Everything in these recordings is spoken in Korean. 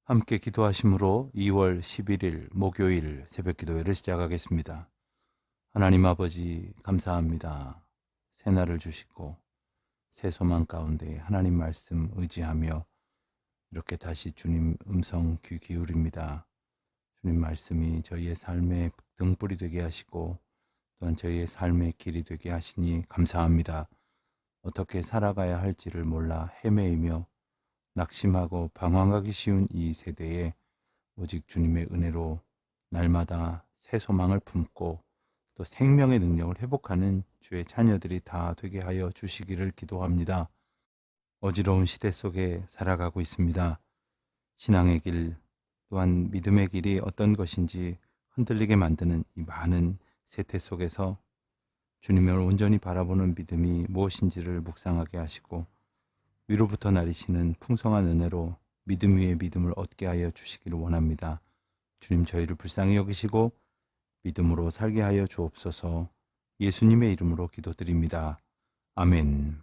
함께 기도하심으로 2월 11일 목요일 새벽 기도회를 시작하겠습니다. 하나님 아버지 감사합니다. 새날을 주시고 새 소망 가운데 하나님 말씀 의지하며 이렇게 다시 주님 음성 귀 기울입니다. 주님 말씀이 저희의 삶의 등불이 되게 하시고 또한 저희의 삶의 길이 되게 하시니 감사합니다. 어떻게 살아가야 할지를 몰라 헤매이며 낙심하고 방황하기 쉬운 이 세대에 오직 주님의 은혜로 날마다 새 소망을 품고 또 생명의 능력을 회복하는 주의 자녀들이 다 되게 하여 주시기를 기도합니다. 어지러운 시대 속에 살아가고 있습니다. 신앙의 길 또한 믿음의 길이 어떤 것인지 흔들리게 만드는 이 많은 세태 속에서 주님을 온전히 바라보는 믿음이 무엇인지를 묵상하게 하시고 위로부터 나리시는 풍성한 은혜로 믿음 위에 믿음을 얻게 하여 주시기를 원합니다. 주님 저희를 불쌍히 여기시고 믿음으로 살게 하여 주옵소서. 예수님의 이름으로 기도드립니다. 아멘.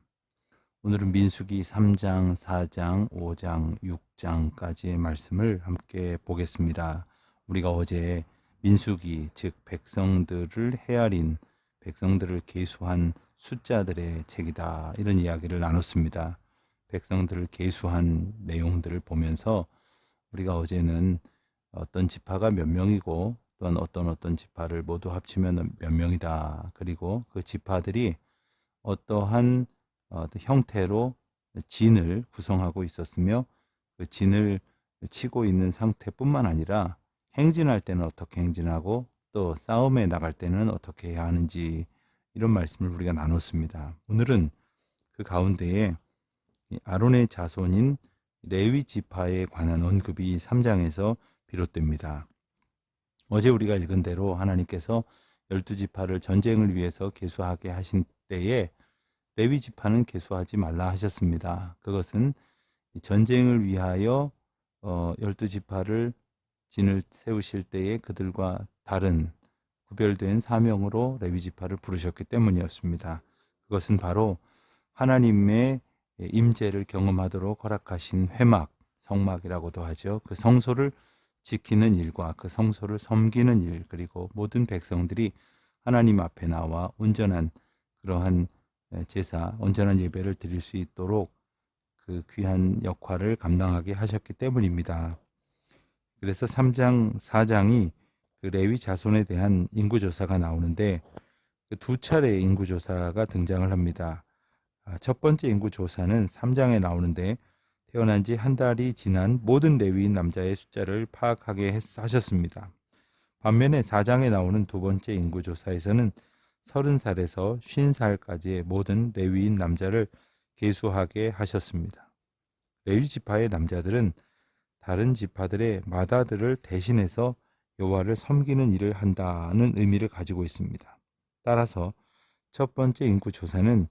오늘은 민수기 3장, 4장, 5장, 6장까지의 말씀을 함께 보겠습니다. 우리가 어제 민수기, 즉 백성들을 헤아린, 백성들을 계수한 숫자들의 책이다, 이런 이야기를 나눴습니다. 백성들을 계수한 내용들을 보면서 우리가 어제는 어떤 지파가 몇 명이고 또한 어떤 지파를 모두 합치면 몇 명이다. 그리고 그 지파들이 어떠한 형태로 진을 구성하고 있었으며 그 진을 치고 있는 상태뿐만 아니라 행진할 때는 어떻게 행진하고 또 싸움에 나갈 때는 어떻게 해야 하는지 이런 말씀을 우리가 나눴습니다. 오늘은 그 가운데에 아론의 자손인 레위 지파에 관한 언급이 3장에서 비롯됩니다. 어제 우리가 읽은 대로 하나님께서 12지파를 전쟁을 위해서 계수하게 하신 때에 레위 지파는 계수하지 말라 하셨습니다. 그것은 전쟁을 위하여 12지파를 진을 세우실 때에 그들과 다른 구별된 사명으로 레위 지파를 부르셨기 때문이었습니다. 그것은 바로 하나님의 임재를 경험하도록 허락하신 회막, 성막이라고도 하죠. 그 성소를 지키는 일과 그 성소를 섬기는 일, 그리고 모든 백성들이 하나님 앞에 나와 온전한 그러한 제사, 온전한 예배를 드릴 수 있도록 그 귀한 역할을 감당하게 하셨기 때문입니다. 그래서 3장, 4장이 그 레위 자손에 대한 인구조사가 나오는데 그 두 차례 인구조사가 등장을 합니다. 첫 번째 인구조사는 3장에 나오는데 태어난 지 한 달이 지난 모든 레위인 남자의 숫자를 파악하게 하셨습니다. 반면에 4장에 나오는 두 번째 인구조사에서는 30살에서 50살까지의 모든 레위인 남자를 계수하게 하셨습니다. 레위 지파의 남자들은 다른 지파들의 맏아들을 대신해서 여호와를 섬기는 일을 한다는 의미를 가지고 있습니다. 따라서 첫 번째 인구조사는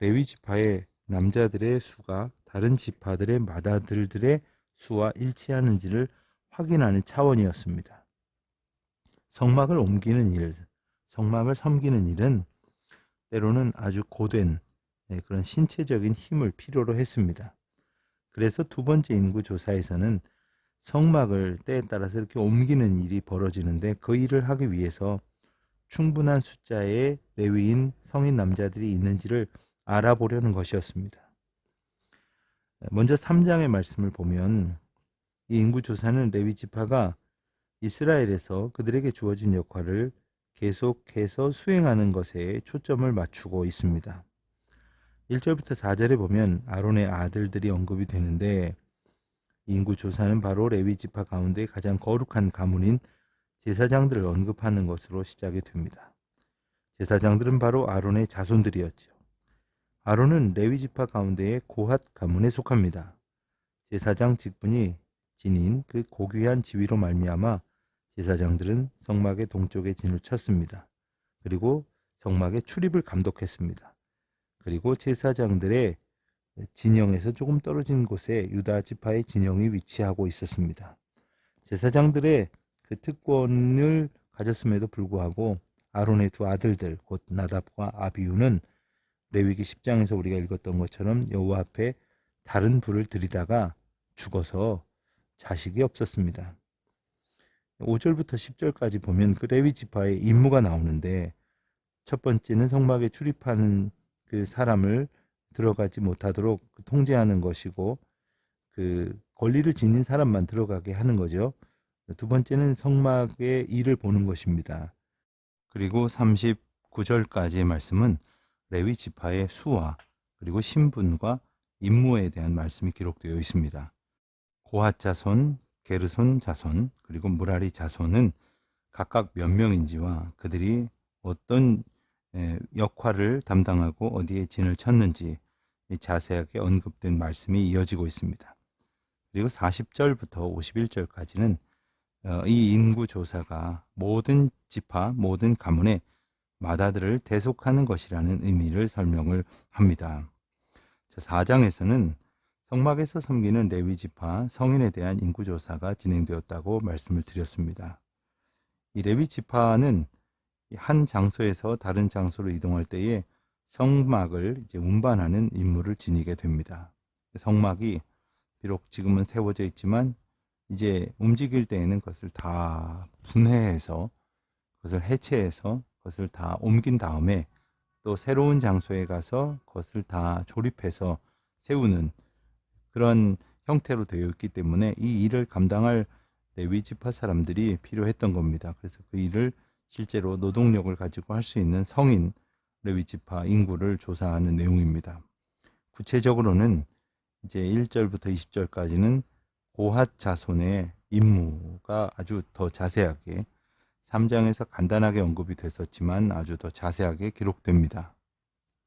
레위 지파의 남자들의 수가 다른 지파들의 맏아들들의 수와 일치하는지를 확인하는 차원이었습니다. 성막을 옮기는 일, 성막을 섬기는 일은 때로는 아주 고된 그런 신체적인 힘을 필요로 했습니다. 그래서 두 번째 인구조사에서는 성막을 때에 따라서 이렇게 옮기는 일이 벌어지는데 그 일을 하기 위해서 충분한 숫자의 레위인 성인 남자들이 있는지를 알아보려는 것이었습니다. 먼저 3장의 말씀을 보면 이 인구조사는 레위 지파가 이스라엘에서 그들에게 주어진 역할을 계속해서 수행하는 것에 초점을 맞추고 있습니다. 1절부터 4절에 보면 아론의 아들들이 언급이 되는데 인구조사는 바로 레위 지파 가운데 가장 거룩한 가문인 제사장들을 언급하는 것으로 시작이 됩니다. 제사장들은 바로 아론의 자손들이었죠. 아론은 레위 지파 가운데의 고핫 가문에 속합니다. 제사장 직분이 지닌 그 고귀한 지위로 말미암아 제사장들은 성막의 동쪽에 진을 쳤습니다. 그리고 성막의 출입을 감독했습니다. 그리고 제사장들의 진영에서 조금 떨어진 곳에 유다 지파의 진영이 위치하고 있었습니다. 제사장들의 그 특권을 가졌음에도 불구하고 아론의 두 아들들 곧 나답과 아비후는 레위기 10장에서 우리가 읽었던 것처럼 여호와 앞에 다른 불을 들이다가 죽어서 자식이 없었습니다. 5절부터 10절까지 보면 그 레위 지파의 임무가 나오는데, 첫 번째는 성막에 출입하는 그 사람을 들어가지 못하도록 통제하는 것이고, 그 권리를 지닌 사람만 들어가게 하는 거죠. 두 번째는 성막의 일을 보는 것입니다. 그리고 39절까지의 말씀은 레위 지파의 수와 그리고 신분과 임무에 대한 말씀이 기록되어 있습니다. 고핫 자손, 게르손 자손, 그리고 무라리 자손은 각각 몇 명인지와 그들이 어떤 역할을 담당하고 어디에 진을 쳤는지 자세하게 언급된 말씀이 이어지고 있습니다. 그리고 40절부터 51절까지는 이 인구조사가 모든 지파, 모든 가문의 마다들을 대속하는 것이라는 의미를 설명을 합니다. 4장에서는 성막에서 섬기는 레위 지파 성인에 대한 인구조사가 진행되었다고 말씀을 드렸습니다. 이 레위 지파는 한 장소에서 다른 장소로 이동할 때에 성막을 이제 운반하는 임무를 지니게 됩니다. 성막이 비록 지금은 세워져 있지만 이제 움직일 때에는 그것을 다 분해해서 그것을 해체해서 그것을 다 옮긴 다음에 또 새로운 장소에 가서 그것을 다 조립해서 세우는 그런 형태로 되어 있기 때문에 이 일을 감당할 레위 지파 사람들이 필요했던 겁니다. 그래서 그 일을 실제로 노동력을 가지고 할 수 있는 성인 레위 지파 인구를 조사하는 내용입니다. 구체적으로는 이제 1절부터 20절까지는 고핫 자손의 임무가 아주 더 자세하게 3장에서 간단하게 언급이 됐었지만 아주 더 자세하게 기록됩니다.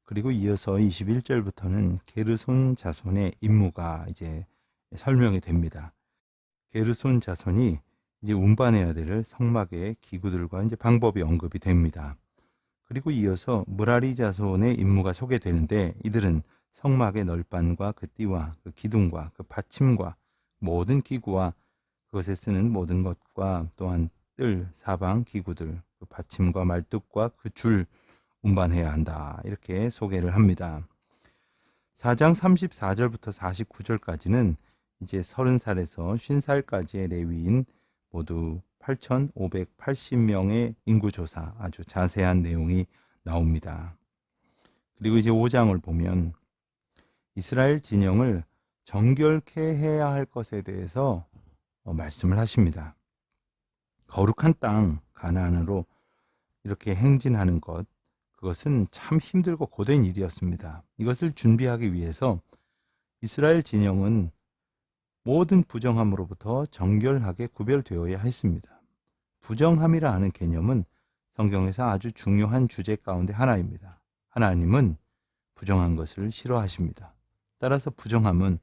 그리고 이어서 21절부터는 게르손 자손의 임무가 이제 설명이 됩니다. 게르손 자손이 이제 운반해야 될 성막의 기구들과 이제 방법이 언급이 됩니다. 그리고 이어서 무라리 자손의 임무가 소개되는데, 이들은 성막의 널판과 그 띠와 그 기둥과 그 받침과 모든 기구와 그것에 쓰는 모든 것과 또한 뜰, 사방, 기구들, 그 받침과 말뚝과 그 줄 운반해야 한다. 이렇게 소개를 합니다. 4장 34절부터 49절까지는 이제 30살에서 50살까지의 레위인 모두 8,580명의 인구조사, 아주 자세한 내용이 나옵니다. 그리고 이제 5장을 보면 이스라엘 진영을 정결케 해야 할 것에 대해서 말씀을 하십니다. 거룩한 땅 가나안으로 이렇게 행진하는 것, 그것은 참 힘들고 고된 일이었습니다. 이것을 준비하기 위해서 이스라엘 진영은 모든 부정함으로부터 정결하게 구별되어야 했습니다. 부정함이라 하는 개념은 성경에서 아주 중요한 주제 가운데 하나입니다. 하나님은 부정한 것을 싫어하십니다. 따라서 부정함은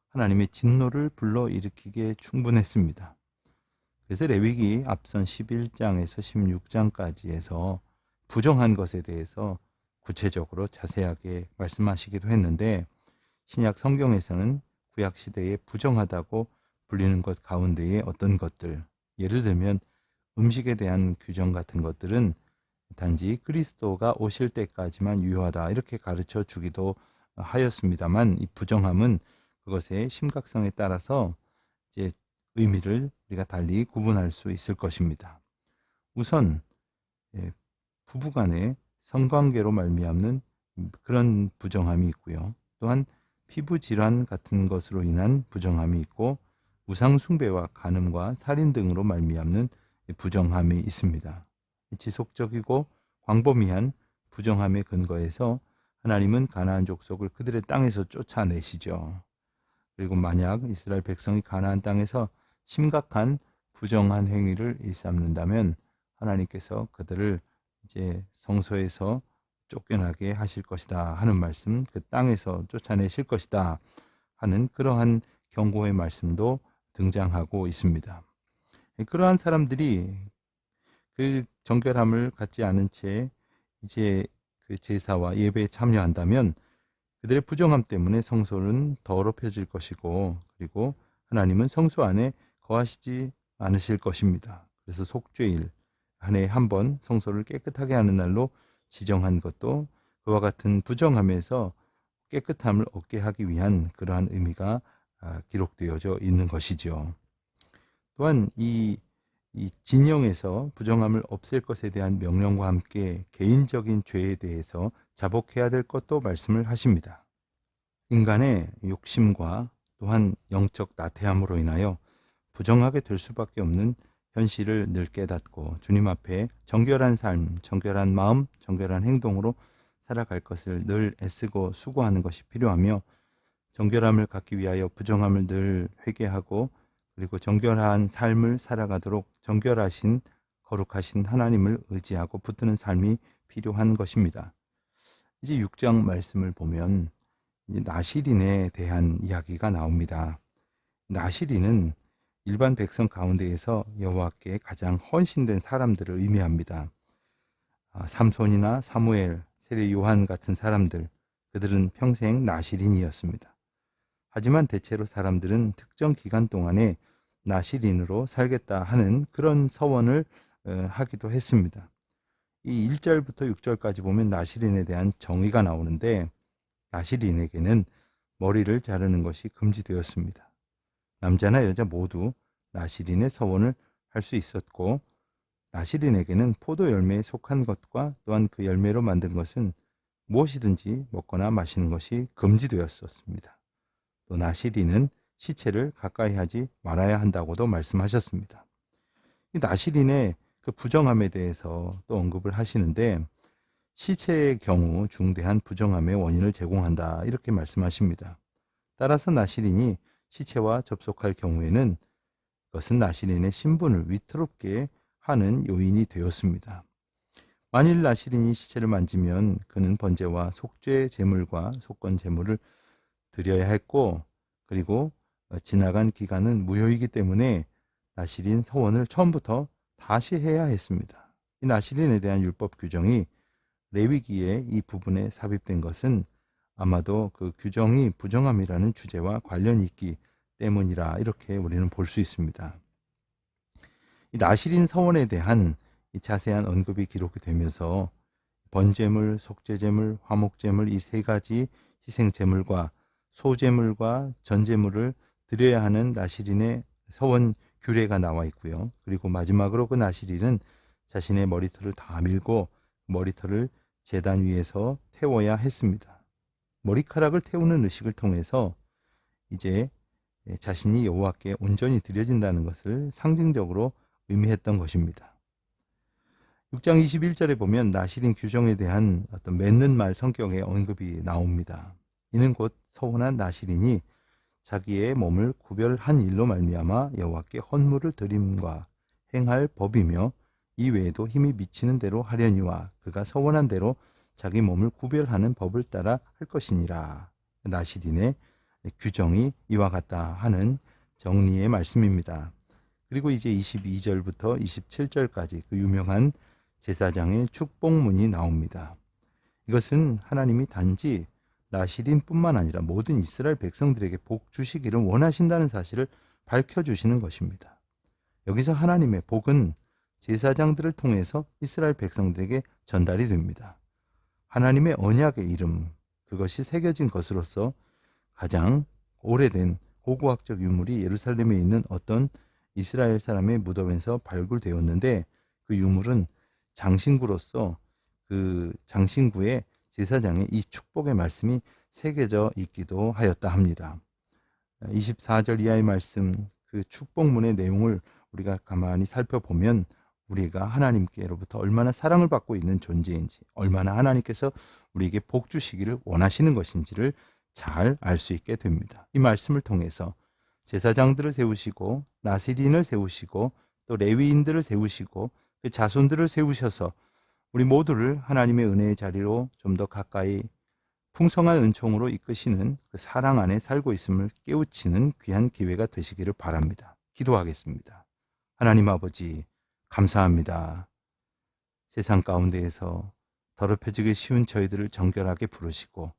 하나님의 진노를 불러일으키기에 충분했습니다. 그래서 레위기 앞선 11장에서 16장까지에서 부정한 것에 대해서 구체적으로 자세하게 말씀하시기도 했는데, 신약 성경에서는 구약 시대에 부정하다고 불리는 것 가운데에 어떤 것들, 예를 들면 음식에 대한 규정 같은 것들은 단지 그리스도가 오실 때까지만 유효하다 이렇게 가르쳐 주기도 하였습니다만, 이 부정함은 그것의 심각성에 따라서 이제 의미를 우리가 달리 구분할 수 있을 것입니다. 우선 부부간의 성관계로 말미암는 그런 부정함이 있고요. 또한 피부 질환 같은 것으로 인한 부정함이 있고, 우상 숭배와 간음과 살인 등으로 말미암는 부정함이 있습니다. 지속적이고 광범위한 부정함의 근거에서 하나님은 가나안 족속을 그들의 땅에서 쫓아내시죠. 그리고 만약 이스라엘 백성이 가나안 땅에서 심각한 부정한 행위를 일삼는다면 하나님께서 그들을 이제 성소에서 쫓겨나게 하실 것이다 하는 말씀, 그 땅에서 쫓아내실 것이다 하는 그러한 경고의 말씀도 등장하고 있습니다. 그러한 사람들이 그 정결함을 갖지 않은 채 이제 그 제사와 예배에 참여한다면 그들의 부정함 때문에 성소는 더럽혀질 것이고, 그리고 하나님은 성소 안에 거하시지 않으실 것입니다. 그래서 속죄일, 한 해에 한 번 성소를 깨끗하게 하는 날로 지정한 것도 그와 같은 부정함에서 깨끗함을 얻게 하기 위한 그러한 의미가 기록되어져 있는 것이죠. 또한 이 진영에서 부정함을 없앨 것에 대한 명령과 함께 개인적인 죄에 대해서 자복해야 될 것도 말씀을 하십니다. 인간의 욕심과 또한 영적 나태함으로 인하여 부정하게 될 수밖에 없는 현실을 늘 깨닫고 주님 앞에 정결한 삶, 정결한 마음, 정결한 행동으로 살아갈 것을 늘 애쓰고 수고하는 것이 필요하며, 정결함을 갖기 위하여 부정함을 늘 회개하고 그리고 정결한 삶을 살아가도록 정결하신 거룩하신 하나님을 의지하고 붙드는 삶이 필요한 것입니다. 이제 6장 말씀을 보면 이제 나실인에 대한 이야기가 나옵니다. 나실인은 일반 백성 가운데에서 여호와께 가장 헌신된 사람들을 의미합니다. 삼손이나 사무엘, 세례 요한 같은 사람들, 그들은 평생 나실인이었습니다. 하지만 대체로 사람들은 특정 기간 동안에 나실인으로 살겠다 하는 그런 서원을 하기도 했습니다. 이 1절부터 6절까지 보면 나실인에 대한 정의가 나오는데, 나실인에게는 머리를 자르는 것이 금지되었습니다. 남자나 여자 모두 나실인의 서원을 할 수 있었고, 나실인에게는 포도 열매에 속한 것과 또한 그 열매로 만든 것은 무엇이든지 먹거나 마시는 것이 금지되었었습니다. 또 나실인은 시체를 가까이 하지 말아야 한다고도 말씀하셨습니다. 이 나실인의 그 부정함에 대해서 또 언급을 하시는데, 시체의 경우 중대한 부정함의 원인을 제공한다 이렇게 말씀하십니다. 따라서 나실인이 시체와 접촉할 경우에는 그것은 나실인의 신분을 위태롭게 하는 요인이 되었습니다. 만일 나실인이 시체를 만지면 그는 번제와 속죄 제물과 속건 제물을 드려야 했고, 그리고 지나간 기간은 무효이기 때문에 나실인 서원을 처음부터 다시 해야 했습니다. 이 나실인에 대한 율법 규정이 레위기에 이 부분에 삽입된 것은 아마도 그 규정이 부정함이라는 주제와 관련이 있기 때문이라 이렇게 우리는 볼 수 있습니다. 이 나실인 서원에 대한 이 자세한 언급이 기록이 되면서 번제물, 속죄제물, 화목제물 이 세 가지 희생제물과 소제물과 전제물을 드려야 하는 나실인의 서원 규례가 나와 있고요. 그리고 마지막으로 그 나실인은 자신의 머리털을 다 밀고 머리털을 제단 위에서 태워야 했습니다. 머리카락을 태우는 의식을 통해서 이제 자신이 여호와께 온전히 드려진다는 것을 상징적으로 의미했던 것입니다. 6장 21절에 보면 나실인 규정에 대한 어떤 맺는 말 성격의 언급이 나옵니다. 이는 곧 서운한 나실인이 자기의 몸을 구별한 일로 말미암아 여호와께 헌물을 드림과 행할 법이며, 이 외에도 힘이 미치는 대로 하려니와 그가 서원한 대로 자기 몸을 구별하는 법을 따라 할 것이니라. 나실인의 규정이 이와 같다 하는 정리의 말씀입니다. 그리고 이제 22절부터 27절까지 그 유명한 제사장의 축복문이 나옵니다. 이것은 하나님이 단지 나실인뿐만 아니라 모든 이스라엘 백성들에게 복 주시기를 원하신다는 사실을 밝혀주시는 것입니다. 여기서 하나님의 복은 제사장들을 통해서 이스라엘 백성들에게 전달이 됩니다. 하나님의 언약의 이름, 그것이 새겨진 것으로서 가장 오래된 고고학적 유물이 예루살렘에 있는 어떤 이스라엘 사람의 무덤에서 발굴되었는데, 그 유물은 장신구로서 그 장신구의 제사장의 이 축복의 말씀이 새겨져 있기도 하였다 합니다. 24절 이하의 말씀, 그 축복문의 내용을 우리가 가만히 살펴보면 우리가 하나님께로부터 얼마나 사랑을 받고 있는 존재인지, 얼마나 하나님께서 우리에게 복 주시기를 원하시는 것인지를 잘 알 수 있게 됩니다. 이 말씀을 통해서 제사장들을 세우시고 나실인을 세우시고 또 레위인들을 세우시고 그 자손들을 세우셔서 우리 모두를 하나님의 은혜의 자리로 좀 더 가까이 풍성한 은총으로 이끄시는 그 사랑 안에 살고 있음을 깨우치는 귀한 기회가 되시기를 바랍니다. 기도하겠습니다. 하나님 아버지, 감사합니다. 세상 가운데에서 더럽혀지기 쉬운 저희들을 정결하게 부르시고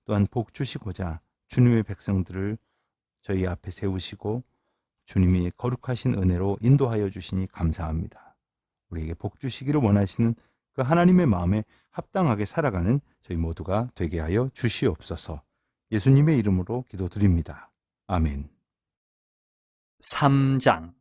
또한 복 주시고자 주님의 백성들을 저희 앞에 세우시고 주님이 거룩하신 은혜로 인도하여 주시니 감사합니다. 우리에게 복 주시기를 원하시는 그 하나님의 마음에 합당하게 살아가는 저희 모두가 되게 하여 주시옵소서. 예수님의 이름으로 기도드립니다. 아멘. 3장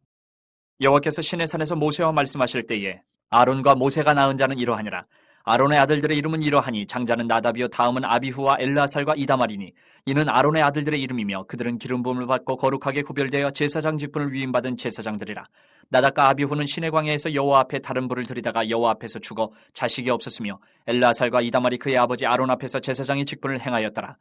여호와께서 시내산에서 모세와 말씀하실 때에 아론과 모세가 낳은 자는 이러하니라. 아론의 아들들의 이름은 이러하니 장자는 나답이요 다음은 아비후와 엘르아살과 이다말이니 이는 아론의 아들들의 이름이며 그들은 기름 부음을 받고 거룩하게 구별되어 제사장 직분을 위임받은 제사장들이라. 나답과 아비후는 시내 광야에서 여호와 앞에 다른 불을 들이다가 여호와 앞에서 죽어 자식이 없었으며 엘르아살과 이다말이 그의 아버지 아론 앞에서 제사장의 직분을 행하였더라.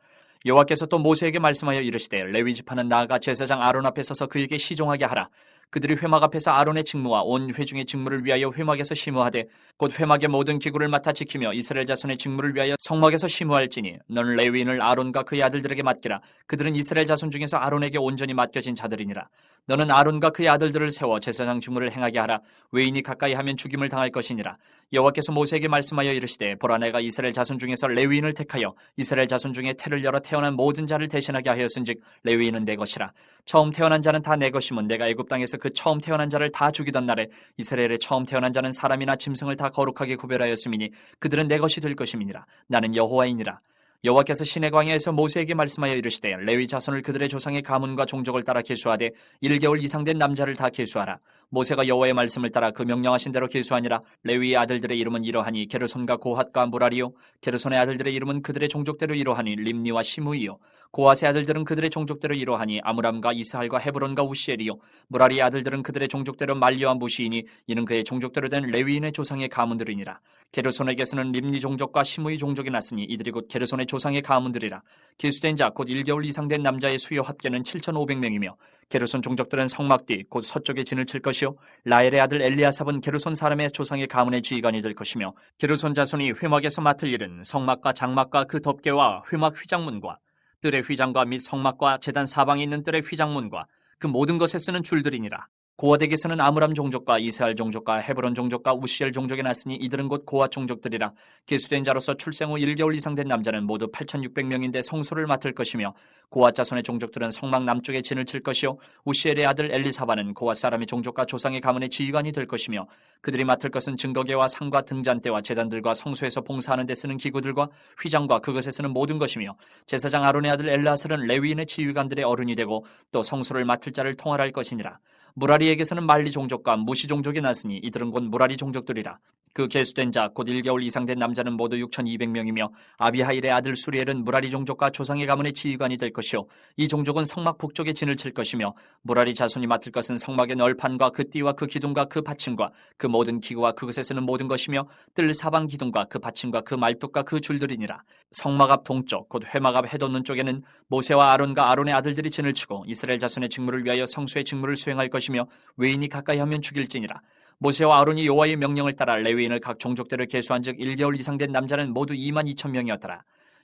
여호와께서 또 모세에게 말씀하여 이르시되 레위 지파는 나아가 제사장 아론 앞에 서서 그에게 시종하게 하라. 그들이 회막 앞에서 아론의 직무와 온 회중의 직무를 위하여 회막에서 심우하되 곧 회막의 모든 기구를 맡아 지키며 이스라엘 자손의 직무를 위하여 성막에서 심우할지니 너는 레위인을 아론과 그의 아들들에게 맡기라. 그들은 이스라엘 자손 중에서 아론에게 온전히 맡겨진 자들이니라. 너는 아론과 그의 아들들을 세워 제사장 직무를 행하게 하라. 외인이 가까이 하면 죽임을 당할 것이니라. 여호와께서 모세에게 말씀하여 이르시되 보라 내가 이스라엘 자손 중에서 레위인을 택하여 이스라엘 자손 중에 태를 열어 태어난 모든 자를 대신하게 하였은즉 레위인은 내 것이라. 처음 태어난 자는 다 내 것이면 내가 애굽 땅에서 그 처음 태어난 자를 다 죽이던 날에 이스라엘의 처음 태어난 자는 사람이나 짐승을 다 거룩하게 구별하였음이니 그들은 내 것이 될 것임이니라. 나는 여호와이니라. 여호와께서 시내 광야에서 모세에게 말씀하여 이르시되 레위 자손을 그들의 조상의 가문과 종족을 따라 계수하되 1개월 이상 된 남자를 다 계수하라. 모세가 여호와의 말씀을 따라 그 명령하신 대로 계수하니라. 레위의 아들들의 이름은 이러하니 게르손과 고핫과 무라리요. 게르손의 아들들의 이름은 그들의 종족대로 이러하니 림니와 시므이요. 고핫의 아들들은 그들의 종족대로 이러하니 아므람과 이스할과 헤브론과 우시엘이요. 무라리의 아들들은 그들의 종족대로 말리와 무시이니 이는 그의 종족대로 된 레위인의 조상의 가문들이니라. 게르손에게서는 림니 종족과 시므이 종족이 났으니 이들이 곧 게르손의 조상의 가문들이라. 계수된 자 곧 1개월 이상 된 남자의 수요 합계는 7,500명이며 게르손 종족들은 성막 뒤 곧 서쪽에 진을 칠 것이요 라엘의 아들 엘리아삽은 게르손 사람의 조상의 가문의 지휘관이 될 것이며 게르손 자손이 회막에서 맡을 일은 성막과 장막과 그 덮개와 회막 휘장문과 뜰의 휘장과 및 성막과 제단 사방에 있는 뜰의 휘장문과 그 모든 것에 쓰는 줄들이니라. 고핫에게서는 아므람 종족과 이스할 종족과 헤브론 종족과 우시엘 종족이 났으니 이들은 곧 고핫 종족들이라. 계수된 자로서 출생 후 1개월 이상 된 남자는 모두 8,600명인데 성소를 맡을 것이며 고핫 자손의 종족들은 성막 남쪽에 진을 칠 것이요 우시엘의 아들 엘리사바는 고핫 사람의 종족과 조상의 가문의 지휘관이 될 것이며 그들이 맡을 것은 증거계와 상과 등잔대와 제단들과 성소에서 봉사하는 데 쓰는 기구들과 휘장과 그것에 쓰는 모든 것이며 제사장 아론의 아들 엘르아살은 레위인의 지휘관들의 어른이 되고 또 성소를 맡을 자를 통할할 것이니라. 무라리에게서는 말리 종족과 무시 종족이 났으니 이들은 곧 무라리 종족들이라. 그 계수된 자 곧 1개월 이상 된 남자는 모두 6,200명이며 아비하일의 아들 수리엘은 무라리 종족과 조상의 가문의 지휘관이 될 것이요 이 종족은 성막 북쪽에 진을 칠 것이며 무라리 자손이 맡을 것은 성막의 널판과 그 띠와 그 기둥과 그 받침과 그 모든 기구와 그것에 쓰는 모든 것이며 뜰 사방 기둥과 그 받침과 그 말뚝과 그 줄들이니라. 성막 앞 동쪽 곧 회막 앞 해돋는 쪽에는 모세와 아론과 아론의 아들들이 진을 치고 이스라엘 자손의 직무를 위하여 성소의 직무를 수행할 것이며 외인이 가까이 하면 죽일지니라. 모세와 아론이 여호와의 명령을 따라 레위인을 각 종족대로 계수한즉 1개월 이상 된 남자는 모두 22,000명이었더라.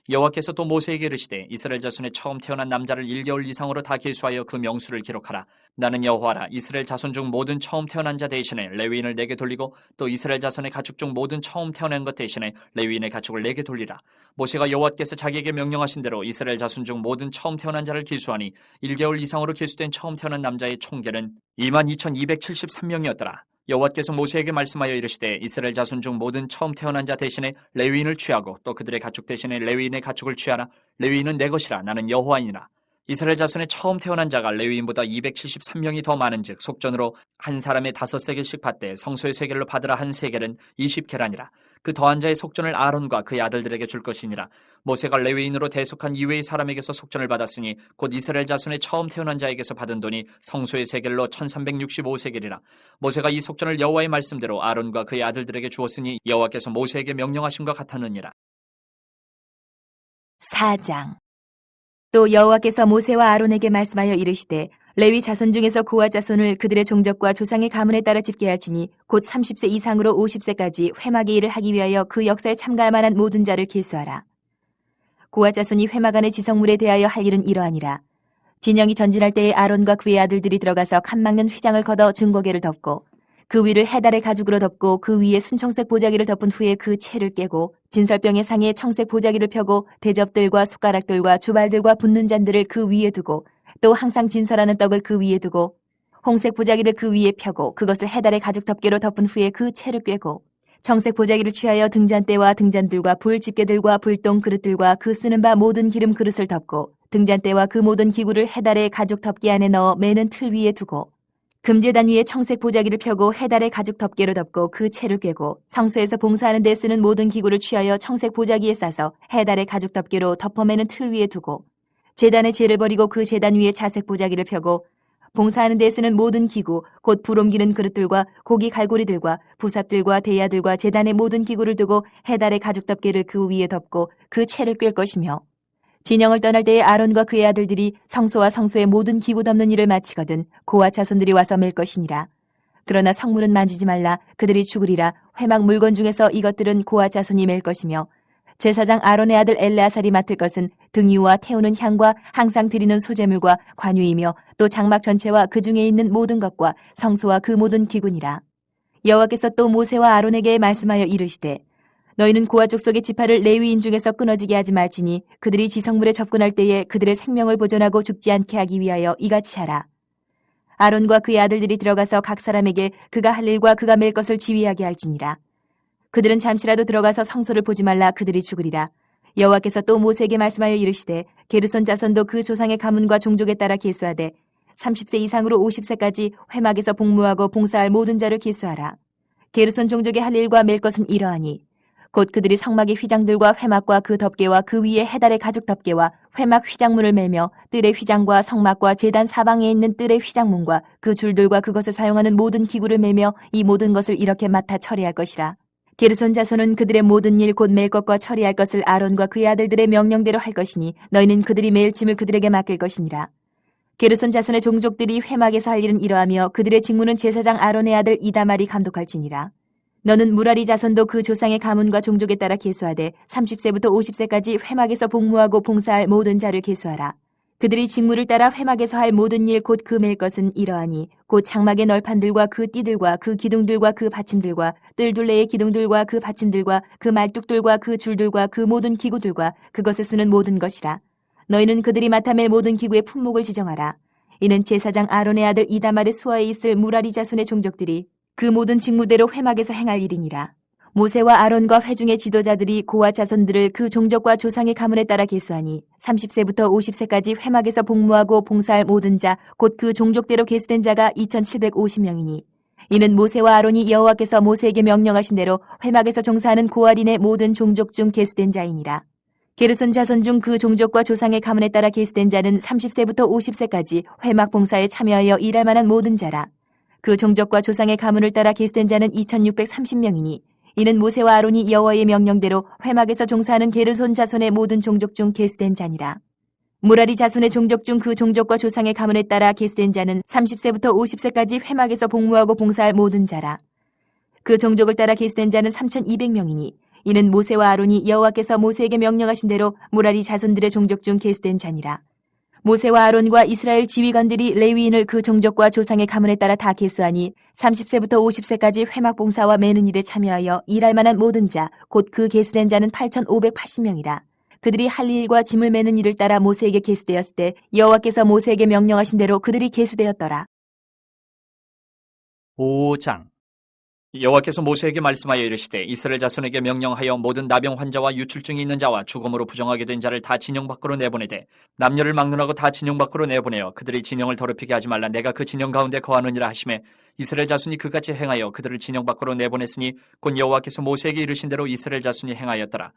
여호와께서 또 모세에게 이르시되 이스라엘 자손의 처음 태어난 남자를 1개월 이상으로 다 계수하여 그 명수를 기록하라. 나는 여호와라. 이스라엘 자손 중 모든 처음 태어난 자 대신에 레위인을 내게 돌리고 또 이스라엘 자손의 가축 중 모든 처음 태어난 것 대신에 레위인의 가축을 내게 돌리라. 모세가 여호와께서 자기에게 명령하신 대로 이스라엘 자손 중 모든 처음 태어난 자를 계수하니 1개월 이상으로 계수된 처음 태어난 남자의 총계는 22,273명이었더라. 여호와께서 모세에게 말씀하여 이르시되 이스라엘 자손 중 모든 처음 태어난 자 대신에 레위인을 취하고 또 그들의 가축 대신에 레위인의 가축을 취하라. 레위인은 내 것이라. 나는 여호와이니라. 이스라엘 자손의 처음 태어난 자가 레위인보다 273명이 더 많은즉 속전으로 한 사람의 5세겔씩 받되 성소의 세겔로 받으라 한 세겔은 20계란이라. 그 더한 자의 속전을 아론과 그의 아들들에게 줄 것이니라. 모세가 레위인으로 대속한 이외의 사람에게서 속전을 받았으니 곧 이스라엘 자손의 처음 태어난 자에게서 받은 돈이 성소의 세겔로 1365세겔이라. 모세가 이 속전을 여호와의 말씀대로 아론과 그의 아들들에게 주었으니 여호와께서 모세에게 명령하심과 같았느니라. 4장. 또 여호와께서 모세와 아론에게 말씀하여 이르시되 레위 자손 중에서 고핫 자손을 그들의 종족과 조상의 가문에 따라 집계할지니 곧 30세 이상으로 50세까지 회막의 일을 하기 위하여 그 역사에 참가할 만한 모든 자를 계수하라. 고핫 자손이 회막 안의 지성물에 대하여 할 일은 이러하니라. 진영이 전진할 때에 아론과 그의 아들들이 들어가서 칸 막는 휘장을 걷어 증거계를 덮고 그 위를 해달의 가죽으로 덮고 그 위에 순청색 보자기를 덮은 후에 그 채를 깨고 진설병의 상에 청색 보자기를 펴고 대접들과 숟가락들과 주발들과 붓는 잔들을 그 위에 두고 또 항상 진설하는 떡을 그 위에 두고 홍색 보자기를 그 위에 펴고 그것을 해달의 가죽 덮개로 덮은 후에 그 채를 꿰고 청색 보자기를 취하여 등잔대와 등잔들과 불 집게들과 불똥 그릇들과 그 쓰는 바 모든 기름 그릇을 덮고 등잔대와 그 모든 기구를 해달의 가죽 덮개 안에 넣어 매는 틀 위에 두고 금제단 위에 청색 보자기를 펴고 해달의 가죽 덮개로 덮고 그 채를 꿰고 성소에서 봉사하는 데 쓰는 모든 기구를 취하여 청색 보자기에 싸서 해달의 가죽 덮개로 덮어매는 틀 위에 두고 제단의 재를 버리고 그 제단 위에 자색 보자기를 펴고 봉사하는 데 쓰는 모든 기구 곧 불 옮기는 그릇들과 고기 갈고리들과 부삽들과 대야들과 제단의 모든 기구를 두고 해달의 가죽 덮개를 그 위에 덮고 그 채를 꿰 것이며 진영을 떠날 때에 아론과 그의 아들들이 성소와 성소의 모든 기구 덮는 일을 마치거든 고아 자손들이 와서 맬 것이니라. 그러나 성물은 만지지 말라. 그들이 죽으리라. 회막 물건 중에서 이것들은 고아 자손이 맬 것이며 제사장 아론의 아들 엘레아살이 맡을 것은 등유와 태우는 향과 항상 드리는 소제물과 관유이며 또 장막 전체와 그 중에 있는 모든 것과 성소와 그 모든 기구니라. 여호와께서 또 모세와 아론에게 말씀하여 이르시되 너희는 고아 족속의 지파를 레위인 중에서 끊어지게 하지 말지니 그들이 지성물에 접근할 때에 그들의 생명을 보존하고 죽지 않게 하기 위하여 이같이 하라. 아론과 그의 아들들이 들어가서 각 사람에게 그가 할 일과 그가 맬 것을 지휘하게 할지니라. 그들은 잠시라도 들어가서 성소를 보지 말라. 그들이 죽으리라. 여호와께서 또 모세에게 말씀하여 이르시되 게르손 자손도 그 조상의 가문과 종족에 따라 계수하되 30세 이상으로 50세까지 회막에서 복무하고 봉사할 모든 자를 계수하라. 게르손 종족의 할 일과 맬 것은 이러하니 곧 그들이 성막의 휘장들과 회막과 그 덮개와 그 위에 해달의 가죽 덮개와 회막 휘장문을 매며 뜰의 휘장과 성막과 제단 사방에 있는 뜰의 휘장문과 그 줄들과 그것을 사용하는 모든 기구를 매며 이 모든 것을 이렇게 맡아 처리할 것이라. 게르손 자손은 그들의 모든 일 곧 맬 것과 처리할 것을 아론과 그의 아들들의 명령대로 할 것이니 너희는 그들이 매일 짐을 그들에게 맡길 것이니라. 게르손 자손의 종족들이 회막에서 할 일은 이러하며 그들의 직무는 제사장 아론의 아들 이다말이 감독할지니라. 너는 무라리 자손도 그 조상의 가문과 종족에 따라 계수하되 30세부터 50세까지 회막에서 복무하고 봉사할 모든 자를 계수하라. 그들이 직무를 따라 회막에서 할 모든 일 곧 그 맬 것은 이러하니 곧 장막의 널판들과 그 띠들과 그 기둥들과 그 받침들과 뜰 둘레의 기둥들과 그 받침들과 그 말뚝들과 그 줄들과 그 모든 기구들과 그것에 쓰는 모든 것이라. 너희는 그들이 맡아 맬 모든 기구의 품목을 지정하라. 이는 제사장 아론의 아들 이다말의 수하에 있을 무라리 자손의 종족들이 그 모든 직무대로 회막에서 행할 일이니라. 모세와 아론과 회중의 지도자들이 고아 자손들을 그 종족과 조상의 가문에 따라 계수하니 30세부터 50세까지 회막에서 복무하고 봉사할 모든 자 곧 그 종족대로 계수된 자가 2750명이니 이는 모세와 아론이 여호와께서 모세에게 명령하신 대로 회막에서 종사하는 고아린의 모든 종족 중 계수된 자이니라. 게르손 자손 중 그 종족과 조상의 가문에 따라 계수된 자는 30세부터 50세까지 회막 봉사에 참여하여 일할 만한 모든 자라. 그 종족과 조상의 가문을 따라 계수된 자는 2630명이니 이는 모세와 아론이 여호와의 명령대로 회막에서 종사하는 게르손 자손의 모든 종족 중 계수된 자니라. 무라리 자손의 종족 중 그 종족과 조상의 가문에 따라 계수된 자는 30세부터 50세까지 회막에서 복무하고 봉사할 모든 자라. 그 종족을 따라 계수된 자는 3200명이니 이는 모세와 아론이 여호와께서 모세에게 명령하신 대로 무라리 자손들의 종족 중 계수된 자니라. 모세와 아론과 이스라엘 지휘관들이 레위인을 그 종족과 조상의 가문에 따라 다 계수하니 30세부터 50세까지 회막 봉사와 매는 일에 참여하여 일할 만한 모든 자 곧 그 계수된 자는 8580명이라. 그들이 할 일과 짐을 매는 일을 따라 모세에게 계수되었을 때 여호와께서 모세에게 명령하신 대로 그들이 계수되었더라. 5장 여호와께서 모세에게 말씀하여 이르시되 이스라엘 자손에게 명령하여 모든 나병 환자와 유출증이 있는 자와 죽음으로 부정하게 된 자를 다 진영 밖으로 내보내되 남녀를 막론하고 다 진영 밖으로 내보내어 그들이 진영을 더럽히게 하지 말라. 내가 그 진영 가운데 거하느니라 하시매 이스라엘 자손이 그같이 행하여 그들을 진영 밖으로 내보냈으니 곧 여호와께서 모세에게 이르신 대로 이스라엘 자손이 행하였더라.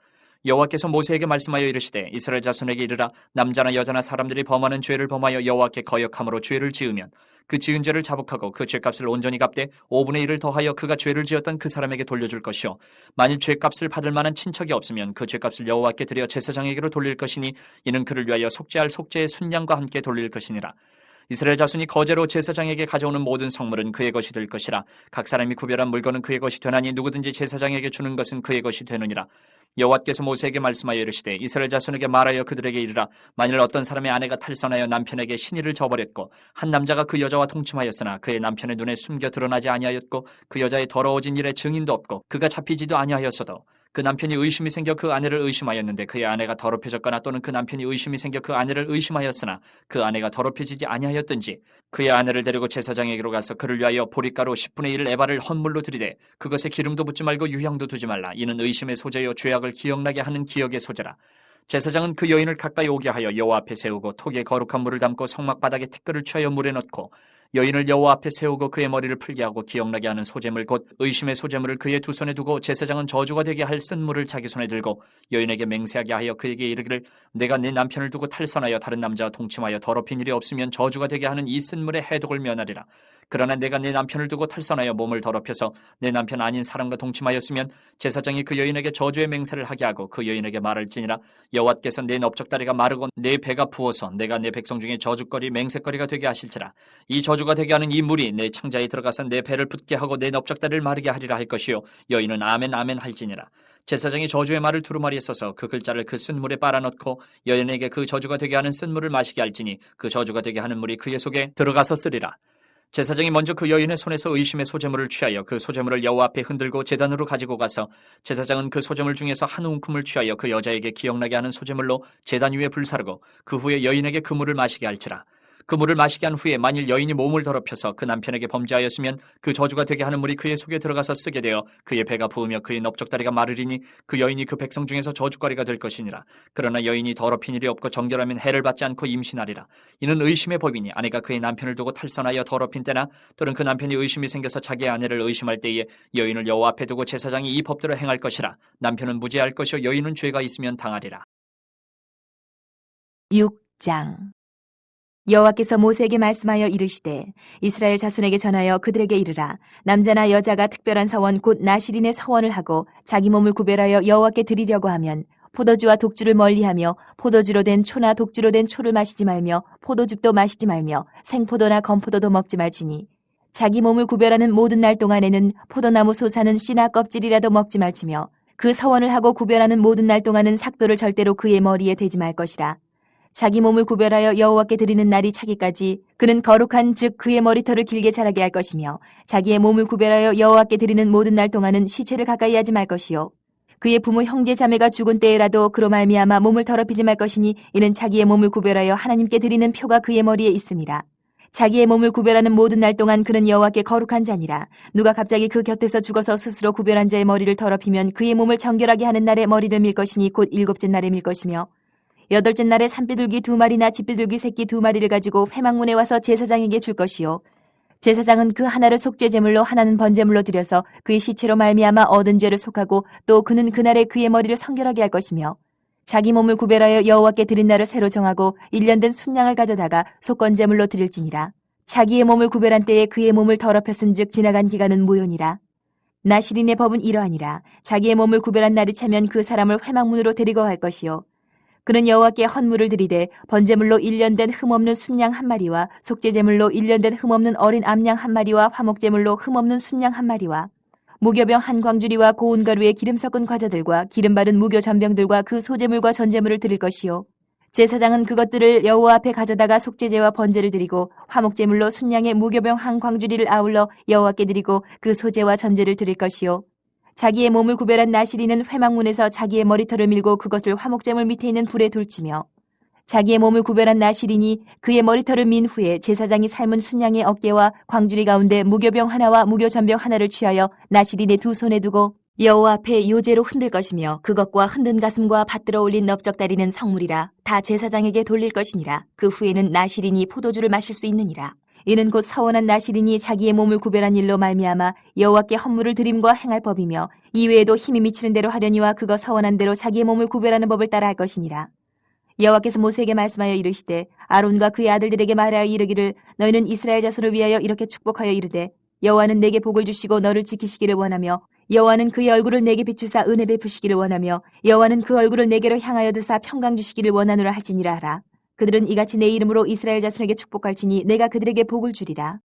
여호와께서 모세에게 말씀하여 이르시되 이스라엘 자손에게 이르라. 남자나 여자나 사람들이 범하는 죄를 범하여 여호와께 거역함으로 죄를 지으면 그 지은 죄를 자복하고 그 죄값을 온전히 갚되 5분의 1을 더하여 그가 죄를 지었던 그 사람에게 돌려줄 것이요 만일 죄값을 받을 만한 친척이 없으면 그 죄값을 여호와께 드려 제사장에게로 돌릴 것이니 이는 그를 위하여 속죄할 속죄의 순양과 함께 돌릴 것이니라. 이스라엘 자손이 거제로 제사장에게 가져오는 모든 성물은 그의 것이 될 것이라. 각 사람이 구별한 물건은 그의 것이 되나니 누구든지 제사장에게 주는 것은 그의 것이 되느니라. 여호와께서 모세에게 말씀하여 이르시되 이스라엘 자손에게 말하여 그들에게 이르라. 만일 어떤 사람의 아내가 탈선하여 남편에게 신의를 저버렸고 한 남자가 그 여자와 통침하였으나 그의 남편의 눈에 숨겨 드러나지 아니하였고 그 여자의 더러워진 일에 증인도 없고 그가 잡히지도 아니하였어도 그 남편이 의심이 생겨 그 아내를 의심하였는데 그의 아내가 더럽혀졌거나 또는 그 남편이 의심이 생겨 그 아내를 의심하였으나 그 아내가 더럽혀지지 아니하였든지 그의 아내를 데리고 제사장에게로 가서 그를 위하여 보리가루 10분의 1 에바를 헌물로 드리되 그것에 기름도 붓지 말고 유향도 두지 말라. 이는 의심의 소재요 죄악을 기억나게 하는 기억의 소재라. 제사장은 그 여인을 가까이 오게 하여 여호와 앞에 세우고 톡에 거룩한 물을 담고 성막 바닥에 티끌을 취하여 물에 넣고 여인을 여호와 앞에 세우고 그의 머리를 풀게 하고 기억나게 하는 소재물 곧 의심의 소재물을 그의 두 손에 두고 제사장은 저주가 되게 할 쓴물을 자기 손에 들고 여인에게 맹세하게 하여 그에게 이르기를 내가 내 남편을 두고 탈선하여 다른 남자와 동침하여 더럽힌 일이 없으면 저주가 되게 하는 이 쓴물의 해독을 면하리라. 그러나 내가 내 남편을 두고 탈선하여 몸을 더럽혀서 내 남편 아닌 사람과 동침하였으면 제사장이 그 여인에게 저주의 맹세를 하게 하고 그 여인에게 말할지니라 여호와께서 내 넓적다리가 마르고 내 배가 부어서 내가 내 백성 중에 저주거리 맹세거리가 되게 하실지라. 이 저주가 되게 하는 이 물이 내 창자에 들어가서 내 배를 붓게 하고 내 넓적다리를 마르게 하리라 할 것이요 여인은 아멘 아멘 할지니라. 제사장이 저주의 말을 두루마리에 써서 그 글자를 그 쓴물에 빨아넣고 여인에게 그 저주가 되게 하는 쓴물을 마시게 할지니 그 저주가 되게 하는 물이 그의 속에 들어가서 쓰리라. 제사장이 먼저 그 여인의 손에서 의심의 소재물을 취하여 그 소재물을 여호와 앞에 흔들고 제단으로 가지고 가서 제사장은 그 소재물 중에서 한 움큼을 취하여 그 여자에게 기억나게 하는 소재물로 제단 위에 불사르고 그 후에 여인에게 그 물을 마시게 할지라. 그 물을 마시게 한 후에 만일 여인이 몸을 더럽혀서 그 남편에게 범죄하였으면 그 저주가 되게 하는 물이 그의 속에 들어가서 쓰게 되어 그의 배가 부으며 그의 넓적다리가 마르리니 그 여인이 그 백성 중에서 저주거리가 될 것이니라. 그러나 여인이 더럽힌 일이 없고 정결하면 해를 받지 않고 임신하리라. 이는 의심의 법이니 아내가 그의 남편을 두고 탈선하여 더럽힌 때나 또는 그 남편이 의심이 생겨서 자기의 아내를 의심할 때에 여인을 여호와 앞에 두고 제사장이 이 법대로 행할 것이라. 남편은 무죄할 것이요 여인은 죄가 있으면 당하리라. 6장 여호와께서 모세에게 말씀하여 이르시되 이스라엘 자손에게 전하여 그들에게 이르라. 남자나 여자가 특별한 서원 곧 나실인의 서원을 하고 자기 몸을 구별하여 여호와께 드리려고 하면 포도주와 독주를 멀리하며 포도주로 된 초나 독주로 된 초를 마시지 말며 포도즙도 마시지 말며 생포도나 건포도도 먹지 말지니 자기 몸을 구별하는 모든 날 동안에는 포도나무 솟아는 씨나 껍질이라도 먹지 말지며 그 서원을 하고 구별하는 모든 날 동안은 삭도를 절대로 그의 머리에 대지 말 것이라. 자기 몸을 구별하여 여호와께 드리는 날이 차기까지 그는 거룩한 즉 그의 머리털을 길게 자라게 할 것이며 자기의 몸을 구별하여 여호와께 드리는 모든 날 동안은 시체를 가까이 하지 말 것이요 그의 부모 형제 자매가 죽은 때에라도 그로 말미암아 몸을 더럽히지 말 것이니 이는 자기의 몸을 구별하여 하나님께 드리는 표가 그의 머리에 있음이라. 자기의 몸을 구별하는 모든 날 동안 그는 여호와께 거룩한 자니라. 누가 갑자기 그 곁에서 죽어서 스스로 구별한 자의 머리를 더럽히면 그의 몸을 정결하게 하는 날에 머리를 밀 것이니 곧 일곱째 날에 밀 것이며 여덟째 날에 산비둘기 2마리나 집비둘기 새끼 2마리를 가지고 회막문에 와서 제사장에게 줄 것이요 제사장은 그 하나를 속죄제물로 하나는 번제물로 드려서 그의 시체로 말미암아 얻은 죄를 속하고 또 그는 그날에 그의 머리를 성결하게 할 것이며 자기 몸을 구별하여 여호와께 드린 날을 새로 정하고 1년 된 순양을 가져다가 속건제물로 드릴지니라. 자기의 몸을 구별한 때에 그의 몸을 더럽혔은즉 지나간 기간은 무효니라. 나실인의 법은 이러하니라. 자기의 몸을 구별한 날이 차면 그 사람을 회막문으로 데리고 갈 것이요 그는 여호와께 헌물을 드리되 번제물로 1년 된 흠없는 순양 1마리와 속죄제물로 1년 된 흠없는 어린 암양 1마리와 화목제물로 흠없는 순양 1마리와 무교병 한 광주리와 고운 가루에 기름 섞은 과자들과 기름 바른 무교 전병들과 그 소제물과 전제물을 드릴 것이요 제사장은 그것들을 여호와 앞에 가져다가 속죄제와 번제를 드리고 화목제물로 순양의 무교병 한 광주리를 아울러 여호와께 드리고 그 소제와 전제를 드릴 것이요 자기의 몸을 구별한 나실인은 회막문에서 자기의 머리털을 밀고 그것을 화목제물 밑에 있는 불에 둘치며 자기의 몸을 구별한 나실인이 그의 머리털을 민 후에 제사장이 삶은 순양의 어깨와 광주리 가운데 무교병 하나와 무교전병 하나를 취하여 나실인의 두 손에 두고 여호와 앞에 요제로 흔들 것이며 그것과 흔든 가슴과 받들어 올린 넓적다리는 성물이라 다 제사장에게 돌릴 것이니라. 그 후에는 나실인이 포도주를 마실 수 있느니라. 이는 곧 서원한 나실인이 자기의 몸을 구별한 일로 말미암아 여호와께 헌물을 드림과 행할 법이며 이외에도 힘이 미치는 대로 하려니와 그거 서원한 대로 자기의 몸을 구별하는 법을 따라 할 것이니라. 여호와께서 모세에게 말씀하여 이르시되 아론과 그의 아들들에게 말하여 이르기를 너희는 이스라엘 자손을 위하여 이렇게 축복하여 이르되 여호와는 내게 복을 주시고 너를 지키시기를 원하며 여호와는 그의 얼굴을 내게 비추사 은혜 베푸시기를 원하며 여호와는 그 얼굴을 내게로 향하여 드사 평강 주시기를 원하노라 할지니라 하라. 그들은 이같이 내 이름으로 이스라엘 자손에게 축복할지니 내가 그들에게 복을 주리라.